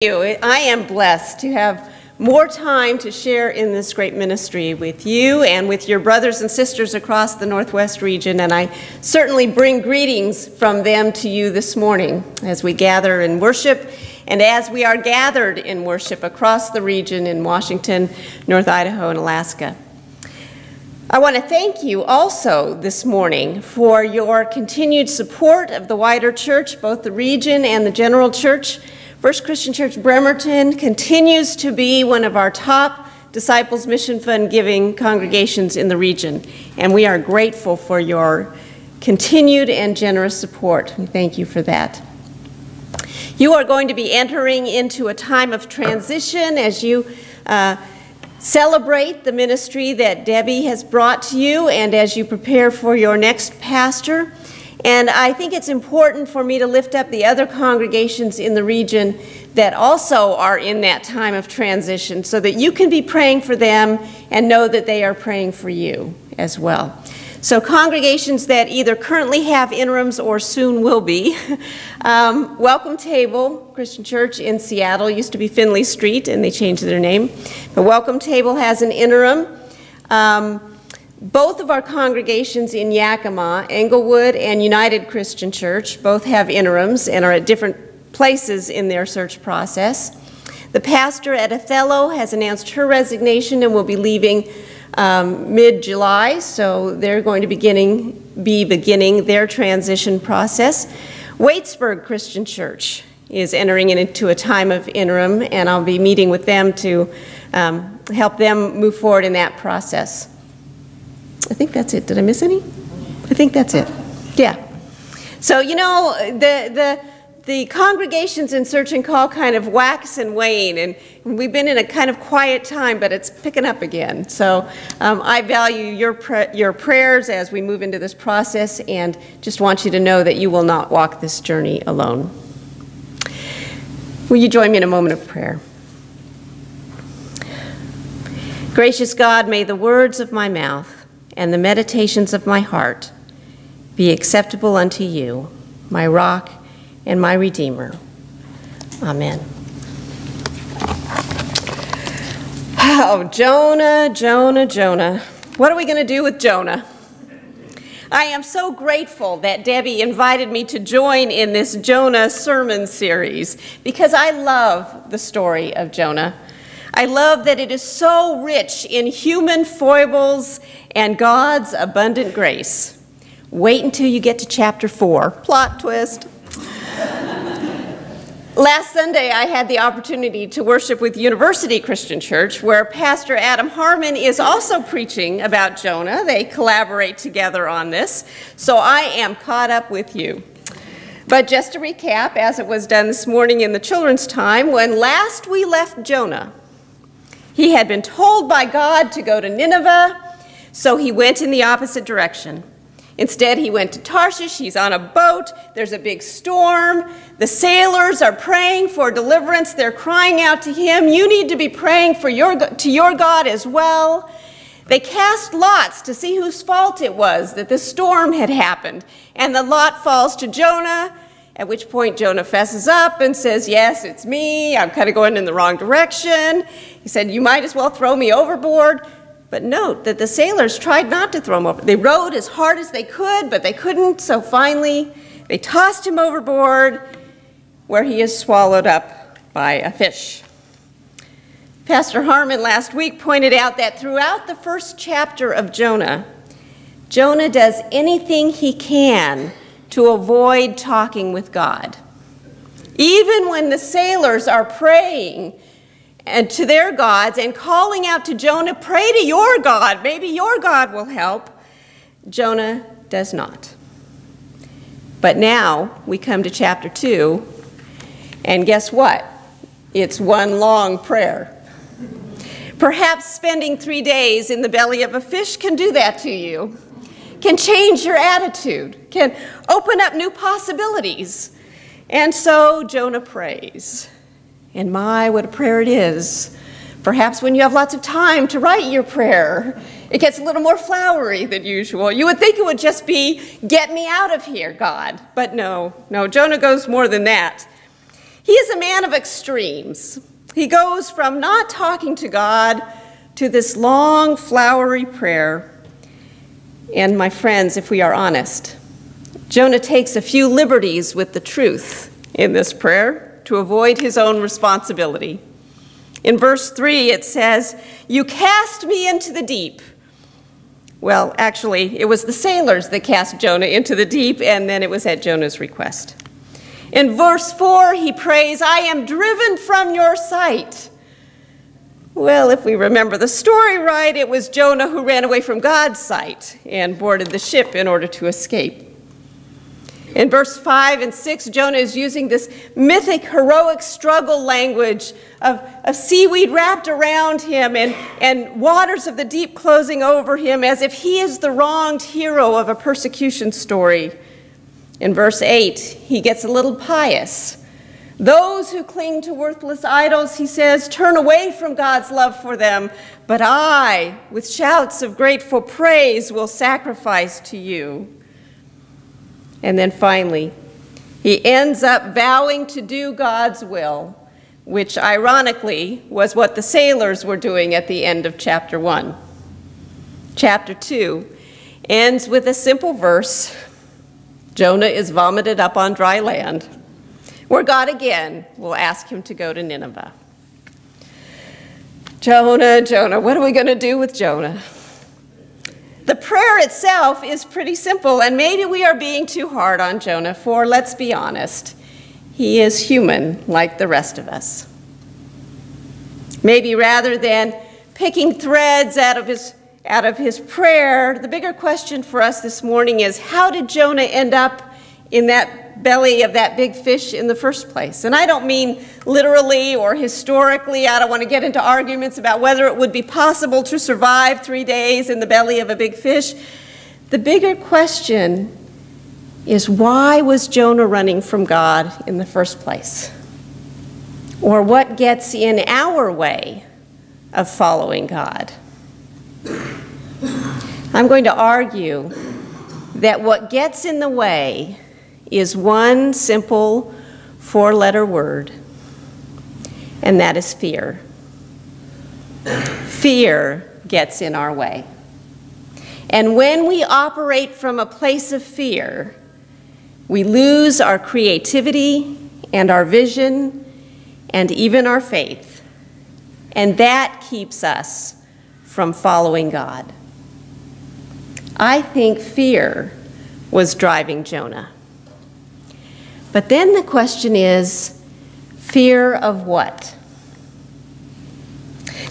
I am blessed to have more time to share in this great ministry with you and with your brothers and sisters across the Northwest region, and I certainly bring greetings from them to you this morning as we gather in worship and as we are gathered in worship across the region in Washington, North Idaho, and Alaska. I want to thank you also this morning for your continued support of the wider church, both the region and the general church. First Christian Church Bremerton continues to be one of our top Disciples Mission Fund giving congregations in the region, and we are grateful for your continued and generous support. We thank you for that. You are going to be entering into a time of transition as you celebrate the ministry that Debbie has brought to you and as you prepare for your next pastor. And I think it's important for me to lift up the other congregations in the region that also are in that time of transition so that you can be praying for them and know that they are praying for you as well. So congregations that either currently have interims or soon will be. Welcome Table Christian Church in Seattle used to be Finley Street and they changed their name. The Welcome Table has an interim. Both of our congregations in Yakima, Englewood and United Christian Church, both have interims and are at different places in their search process. The pastor at Othello has announced her resignation and will be leaving mid-July, so they're going to be beginning their transition process. Waitsburg Christian Church is entering into a time of interim, and I'll be meeting with them to help them move forward in that process. I think that's it. Did I miss any? I think that's it. Yeah. So, you know, the congregations in Search and Call kind of wax and wane, and we've been in a kind of quiet time, but it's picking up again. So I value your prayers as we move into this process and just want you to know that you will not walk this journey alone. Will you join me in a moment of prayer? Gracious God, may the words of my mouth and the meditations of my heart be acceptable unto you, my rock and my redeemer. Amen. Oh, Jonah, Jonah, Jonah. What are we going to do with Jonah? I am so grateful that Debbie invited me to join in this Jonah sermon series because I love the story of Jonah. I love that it is so rich in human foibles and God's abundant grace. Wait until you get to chapter 4. Plot twist. Last Sunday, I had the opportunity to worship with University Christian Church, where Pastor Adam Harmon is also preaching about Jonah. They collaborate together on this, so I am caught up with you. But just to recap, as it was done this morning in the children's time, when last we left Jonah, he had been told by God to go to Nineveh, so he went in the opposite direction. Instead, he went to Tarshish. He's on a boat. There's a big storm. The sailors are praying for deliverance. They're crying out to him, you need to be praying to your God as well. They cast lots to see whose fault it was that the storm had happened. And the lot falls to Jonah, at which point Jonah fesses up and says, yes, it's me. I'm kind of going in the wrong direction. He said, you might as well throw me overboard. But note that the sailors tried not to throw him over. They rowed as hard as they could, but they couldn't. So finally, they tossed him overboard, where he is swallowed up by a fish. Pastor Harmon last week pointed out that throughout the first chapter of Jonah, Jonah does anything he can to avoid talking with God. Even when the sailors are praying and to their gods and calling out to Jonah, pray to your God, maybe your God will help, Jonah does not. But now we come to chapter 2, and guess what? It's one long prayer. Perhaps spending 3 days in the belly of a fish can do that to you, can change your attitude, can open up new possibilities. And so Jonah prays. And my, what a prayer it is. Perhaps when you have lots of time to write your prayer, it gets a little more flowery than usual. You would think it would just be, get me out of here, God. But no, Jonah goes more than that. He is a man of extremes. He goes from not talking to God to this long, flowery prayer. And my friends, if we are honest, Jonah takes a few liberties with the truth in this prayer to avoid his own responsibility. In verse 3, it says, "You cast me into the deep." Well, actually, it was the sailors that cast Jonah into the deep, and then it was at Jonah's request. In verse 4, he prays, "I am driven from your sight." Well, if we remember the story right, it was Jonah who ran away from God's sight and boarded the ship in order to escape. In verse 5 and 6, Jonah is using this mythic, heroic struggle language of seaweed wrapped around him and waters of the deep closing over him, as if he is the wronged hero of a persecution story. In verse 8, he gets a little pious. "Those who cling to worthless idols," he says, "turn away from God's love for them, but I, with shouts of grateful praise, will sacrifice to you." And then finally, he ends up vowing to do God's will, which ironically was what the sailors were doing at the end of chapter 1. Chapter 2 ends with a simple verse. Jonah is vomited up on dry land, where God again will ask him to go to Nineveh. Jonah, Jonah, what are we going to do with Jonah? The prayer itself is pretty simple, and maybe we are being too hard on Jonah, for let's be honest, he is human like the rest of us. Maybe rather than picking threads out of his prayer, the bigger question for us this morning is, how did Jonah end up in that belly of that big fish in the first place? And I don't mean literally or historically. I don't want to get into arguments about whether it would be possible to survive 3 days in the belly of a big fish. The bigger question is, why was Jonah running from God in the first place? Or what gets in our way of following God? I'm going to argue that what gets in the way is one simple 4-letter word, and that is fear. Fear gets in our way. And when we operate from a place of fear, we lose our creativity and our vision and even our faith. And that keeps us from following God. I think fear was driving Jonah. But then the question is, fear of what?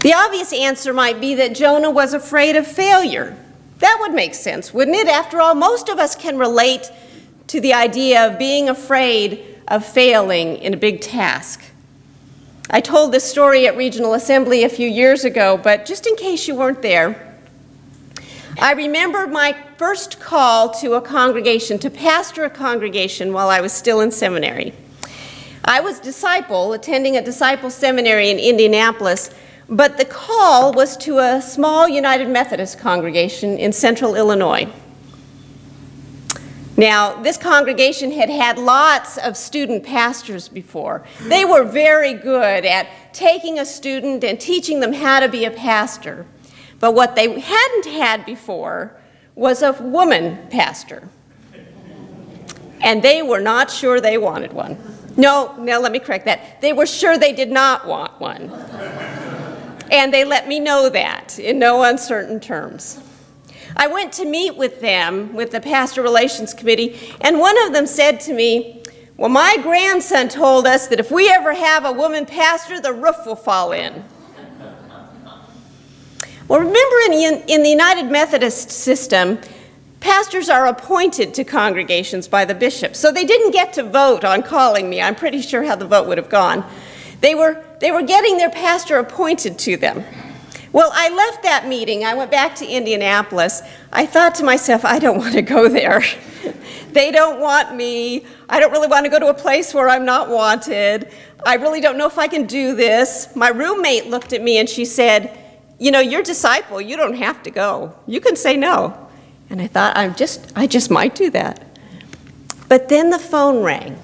The obvious answer might be that Jonah was afraid of failure. That would make sense, wouldn't it? After all, most of us can relate to the idea of being afraid of failing in a big task. I told this story at Regional Assembly a few years ago, but just in case you weren't there, I remember my first call to a congregation, to pastor a congregation while I was still in seminary. I was a disciple, attending a disciple seminary in Indianapolis, but the call was to a small United Methodist congregation in central Illinois. Now, this congregation had had lots of student pastors before. They were very good at taking a student and teaching them how to be a pastor. But what they hadn't had before was a woman pastor. And they were not sure they wanted one. No, let me correct that. They were sure they did not want one. And they let me know that in no uncertain terms. I went to meet with them, with the Pastor Relations Committee, and one of them said to me, "Well, my grandson told us that if we ever have a woman pastor, the roof will fall in." Well, remember in the United Methodist system, pastors are appointed to congregations by the bishop, so they didn't get to vote on calling me. I'm pretty sure how the vote would have gone. They were getting their pastor appointed to them. Well, I left that meeting. I went back to Indianapolis. I thought to myself, I don't want to go there. They don't want me. I don't really want to go to a place where I'm not wanted. I really don't know if I can do this. My roommate looked at me and she said, "You know, you're a disciple. You don't have to go. You can say no." And I thought, I just might do that. But then the phone rang.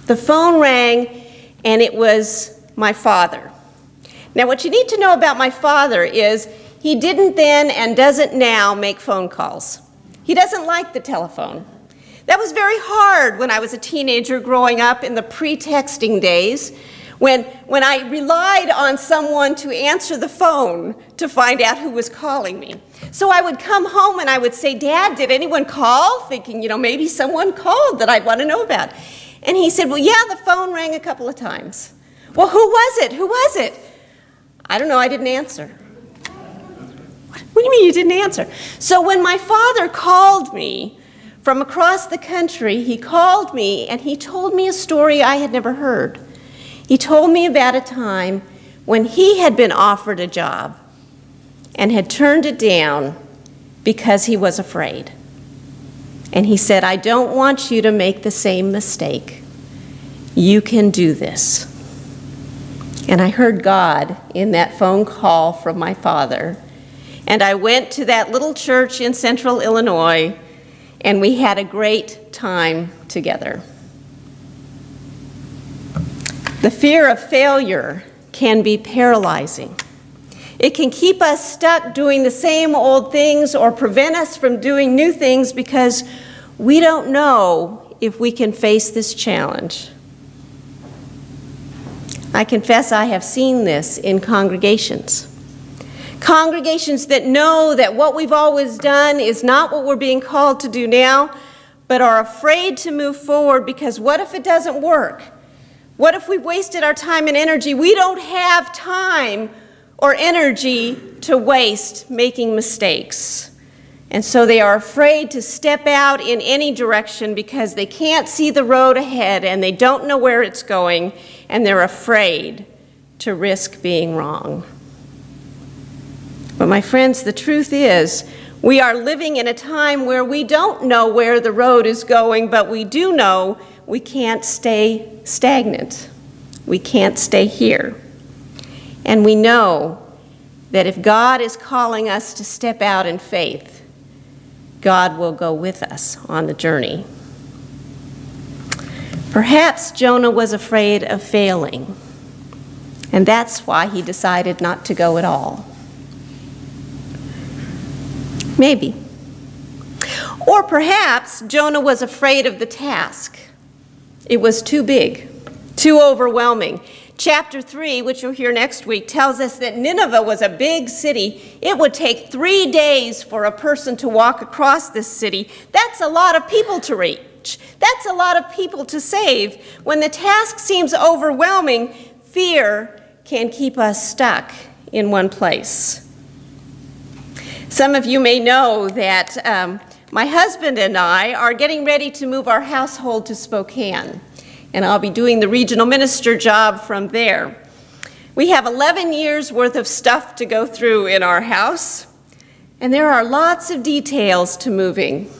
The phone rang, and it was my father. Now, what you need to know about my father is he didn't then and doesn't now make phone calls. He doesn't like the telephone. That was very hard when I was a teenager growing up in the pre-texting days, when I relied on someone to answer the phone to find out who was calling me. So I would come home and I would say, "Dad, did anyone call?" Thinking, maybe someone called that I'd want to know about. And he said, "Well, yeah, the phone rang a couple of times." "Well, who was it? Who was it?" "I don't know, I didn't answer." What do you mean you didn't answer? So when my father called me from across the country, he called me and he told me a story I had never heard. He told me about a time when he had been offered a job and had turned it down because he was afraid. And he said, "I don't want you to make the same mistake. You can do this." And I heard God in that phone call from my father. And I went to that little church in central Illinois, and we had a great time together. The fear of failure can be paralyzing. It can keep us stuck doing the same old things or prevent us from doing new things because we don't know if we can face this challenge. I confess I have seen this in congregations. Congregations that know that what we've always done is not what we're being called to do now, but are afraid to move forward because what if it doesn't work? What if we've wasted our time and energy? We don't have time or energy to waste making mistakes. And so they are afraid to step out in any direction because they can't see the road ahead and they don't know where it's going, and they're afraid to risk being wrong. But my friends, the truth is, we are living in a time where we don't know where the road is going, but we do know we can't stay stagnant. We can't stay here. And we know that if God is calling us to step out in faith, God will go with us on the journey. Perhaps Jonah was afraid of failing, and that's why he decided not to go at all. Maybe. Or perhaps Jonah was afraid of the task. It was too big, too overwhelming. Chapter 3, which you'll hear next week, tells us that Nineveh was a big city. It would take 3 days for a person to walk across this city. That's a lot of people to reach. That's a lot of people to save. When the task seems overwhelming, fear can keep us stuck in one place. Some of you may know that my husband and I are getting ready to move our household to Spokane, and I'll be doing the regional minister job from there. We have 11 years worth of stuff to go through in our house, and there are lots of details to moving.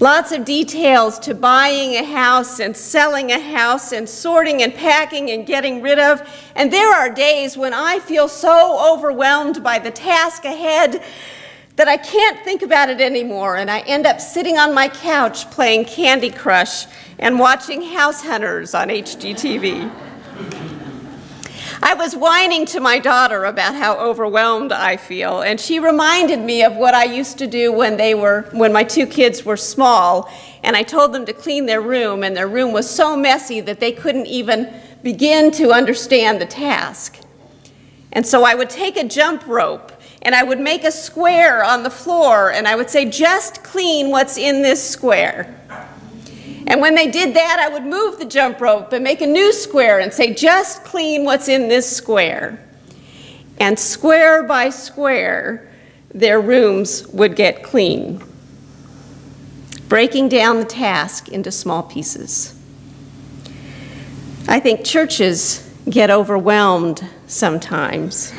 Lots of details to buying a house and selling a house and sorting and packing and getting rid of. And there are days when I feel so overwhelmed by the task ahead that I can't think about it anymore, and I end up sitting on my couch playing Candy Crush and watching House Hunters on HGTV. I was whining to my daughter about how overwhelmed I feel, and she reminded me of what I used to do when my 2 kids were small, and I told them to clean their room, and their room was so messy that they couldn't even begin to understand the task. And so I would take a jump rope, and I would make a square on the floor, and I would say, "Just clean what's in this square." And when they did that, I would move the jump rope and make a new square and say, "Just clean what's in this square." And square by square, their rooms would get clean, breaking down the task into small pieces. I think churches get overwhelmed sometimes.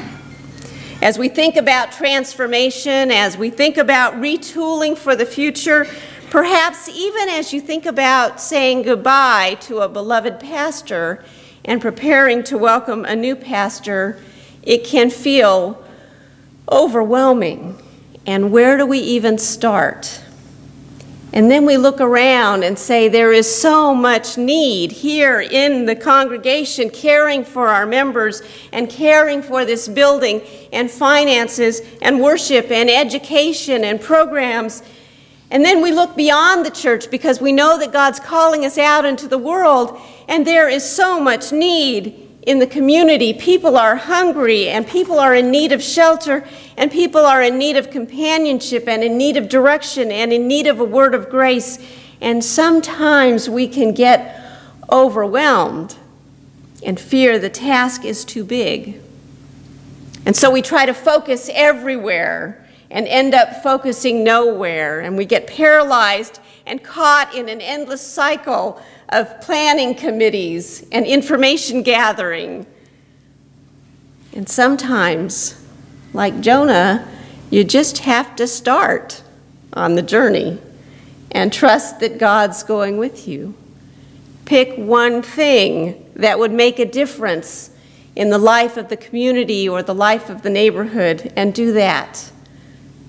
As we think about transformation, as we think about retooling for the future, perhaps even as you think about saying goodbye to a beloved pastor and preparing to welcome a new pastor, it can feel overwhelming. And where do we even start? And then we look around and say, there is so much need here in the congregation, caring for our members and caring for this building and finances and worship and education and programs. And then we look beyond the church because we know that God's calling us out into the world, and there is so much need in the community. People are hungry, and people are in need of shelter, and people are in need of companionship, and in need of direction, and in need of a word of grace. And sometimes we can get overwhelmed and fear the task is too big. And so we try to focus everywhere and end up focusing nowhere, and we get paralyzed and caught in an endless cycle of planning committees and information gathering. And sometimes, like Jonah, you just have to start on the journey and trust that God's going with you. Pick one thing that would make a difference in the life of the community or the life of the neighborhood, and do that.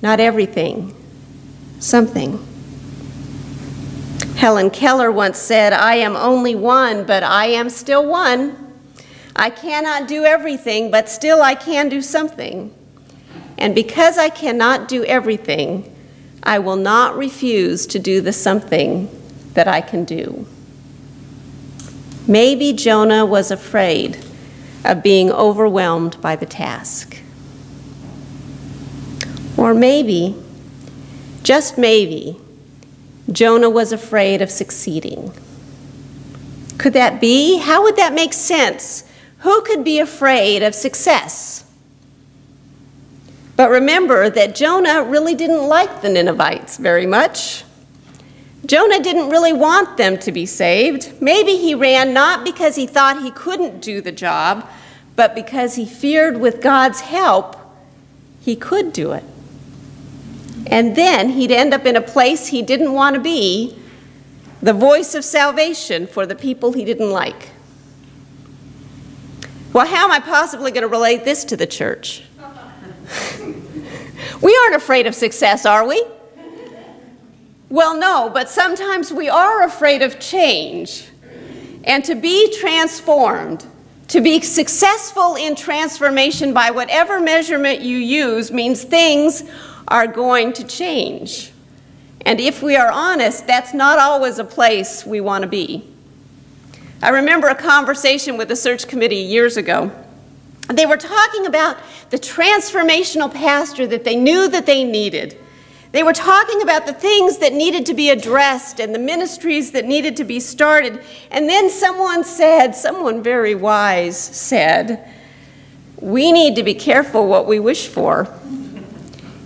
Not everything, something. Helen Keller once said, "I am only one, but I am still one. I cannot do everything, but still I can do something. And because I cannot do everything, I will not refuse to do the something that I can do." Maybe Jonah was afraid of being overwhelmed by the task. Or maybe, just maybe, Jonah was afraid of succeeding. Could that be? How would that make sense? Who could be afraid of success? But remember that Jonah really didn't like the Ninevites very much. Jonah didn't really want them to be saved. Maybe he ran not because he thought he couldn't do the job, but because he feared with God's help, he could do it. And then he'd end up in a place he didn't want to be, the voice of salvation for the people he didn't like. Well, how am I possibly going to relate this to the church? We aren't afraid of success, are we? Well, no, but sometimes we are afraid of change. And to be transformed, to be successful in transformation by whatever measurement you use, means things are going to change. And if we are honest, that's not always a place we want to be. I remember a conversation with the search committee years ago. They were talking about the transformational pastor that they knew that they needed. They were talking about the things that needed to be addressed and the ministries that needed to be started. And then someone very wise said, "We need to be careful what we wish for.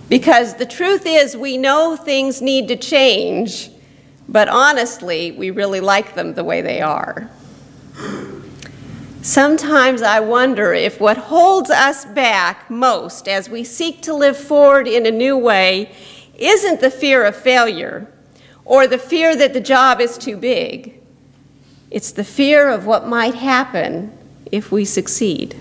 Because the truth is, we know things need to change, but honestly, we really like them the way they are." Sometimes I wonder if what holds us back most as we seek to live forward in a new way isn't the fear of failure or the fear that the job is too big. It's the fear of what might happen if we succeed.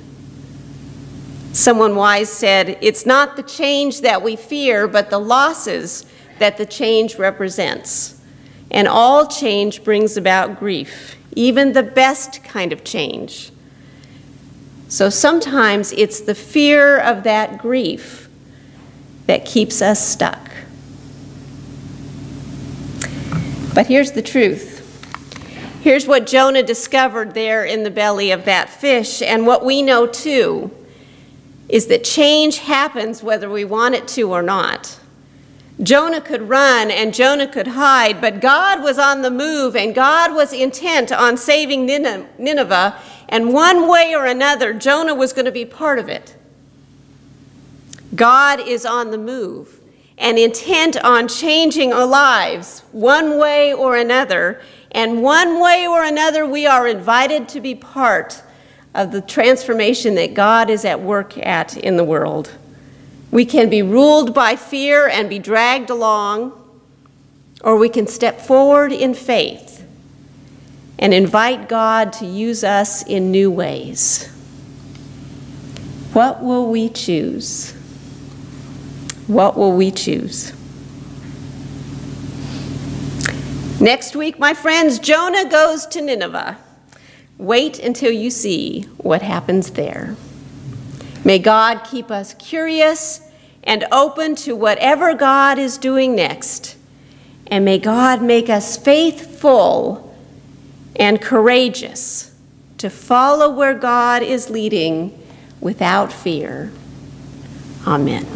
Someone wise said, "It's not the change that we fear, but the losses that the change represents. And all change brings about grief, even the best kind of change." So sometimes it's the fear of that grief that keeps us stuck. But here's the truth. Here's what Jonah discovered there in the belly of that fish, and what we know too, is that change happens whether we want it to or not. Jonah could run and Jonah could hide, but God was on the move and God was intent on saving Nineveh, and one way or another, Jonah was going to be part of it. God is on the move and intent on changing our lives one way or another, and one way or another we are invited to be part of the transformation that God is at work at in the world. We can be ruled by fear and be dragged along, or we can step forward in faith and invite God to use us in new ways. What will we choose? What will we choose? Next week, my friends, Jonah goes to Nineveh. Wait until you see what happens there. May God keep us curious and open to whatever God is doing next. And may God make us faithful and courageous to follow where God is leading without fear. Amen.